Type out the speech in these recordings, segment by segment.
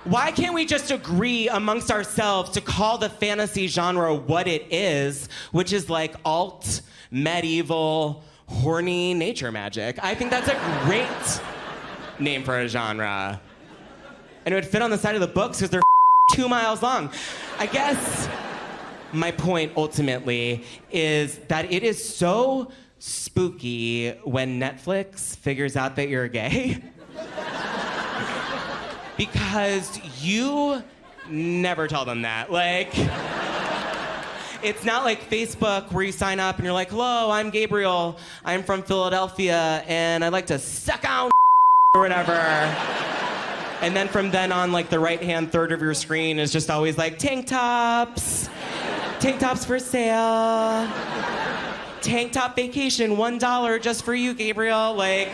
Why can't we just agree amongst ourselves to call the fantasy genre what it is, which is like alt, medieval, horny nature magic? I think that's a great name for a genre. And it would fit on the side of the books because they're 2 miles long. I guess my point ultimately is that it is so spooky when Netflix figures out that you're gay. Because you never tell them that. Like, it's not like Facebook where you sign up and you're like, hello, I'm Gabriel. I'm from Philadelphia and I like to suck on or whatever. And then from then on, like the right-hand third of your screen is just always like tank tops for sale. Tank top vacation, $1 just for you, Gabriel. Like,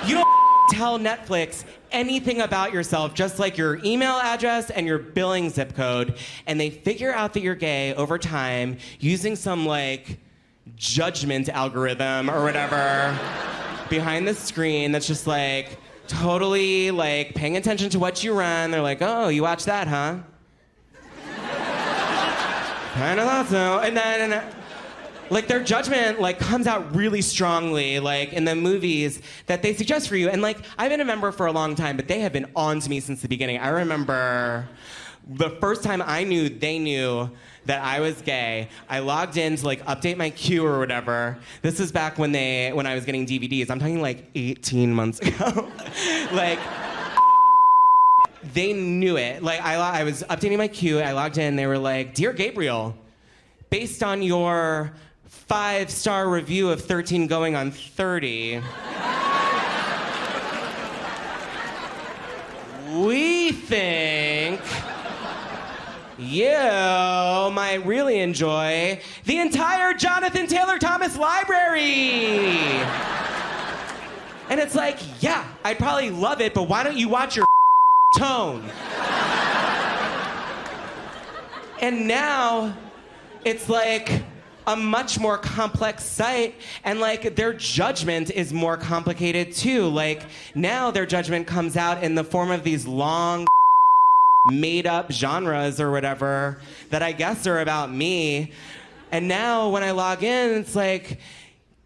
you don't tell Netflix anything about yourself, just like your email address and your billing zip code, and they figure out that you're gay over time using some like judgment algorithm or whatever behind the screen that's just like totally like paying attention to what you run. They're like, oh, you watch that, huh? Kinda thought so. And then like their judgment like comes out really strongly like in the movies that they suggest for you. And like I've been a member for a long time, but they have been on to me since the beginning. I remember the first time I knew they knew that I was gay, I logged in to like update my queue or whatever. This is back when I was getting DVDs. I'm talking like 18 months ago. Like they knew it. Like I was updating my queue, I logged in, they were like, Dear Gabriel, based on your 5-star review of 13 going on 30, we think you might really enjoy the entire Jonathan Taylor Thomas library. And it's like, yeah, I'd probably love it, but why don't you watch your tone? And now it's like a much more complex site, and like their judgment is more complicated too. Like now their judgment comes out in the form of these long made up genres or whatever that I guess are about me. And now when I log in, it's like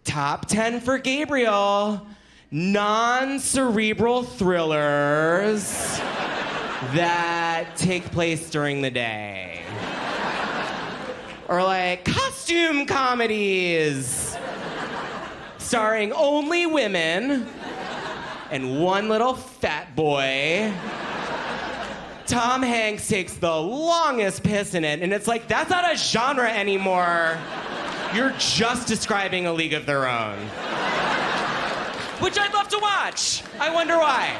top 10 for Gabriel, non-cerebral thrillers that take place during the day. Or like costume comedies starring only women and one little fat boy. Tom Hanks takes the longest piss in it, and it's like, that's not a genre anymore. You're just describing a league of their own. Which I'd love to watch. I wonder why.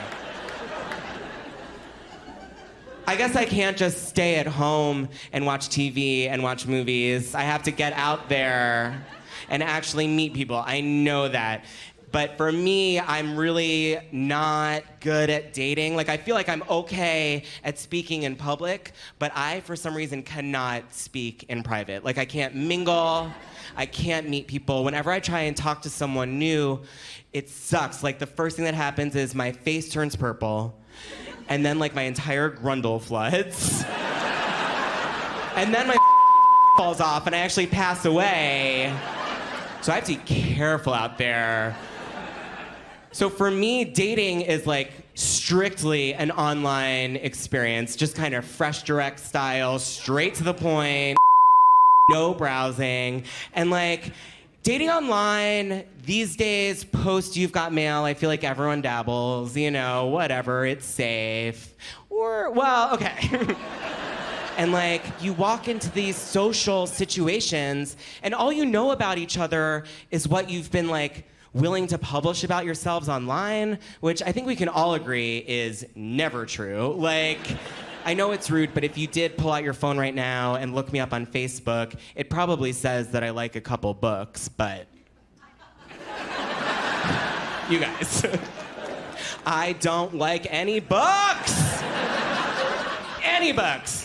I guess I can't just stay at home and watch TV and watch movies. I have to get out there and actually meet people. I know that. But for me, I'm really not good at dating. Like, I feel like I'm okay at speaking in public, but I, for some reason, cannot speak in private. Like, I can't mingle. I can't meet people. Whenever I try and talk to someone new, it sucks. Like, the first thing that happens is my face turns purple, and then, like, my entire grundle floods. And then my falls off, and I actually pass away. So I have to be careful out there. So for me, dating is like strictly an online experience, just kind of fresh direct style, straight to the point, no browsing. And like dating online these days, post You've Got Mail, I feel like everyone dabbles, you know, whatever, it's safe. Or, well, okay. And like you walk into these social situations and all you know about each other is what you've been like willing to publish about yourselves online, which I think we can all agree is never true. Like, I know it's rude, but if you did pull out your phone right now and look me up on Facebook, it probably says that I like a couple books, but you guys, I don't like any books. Any books.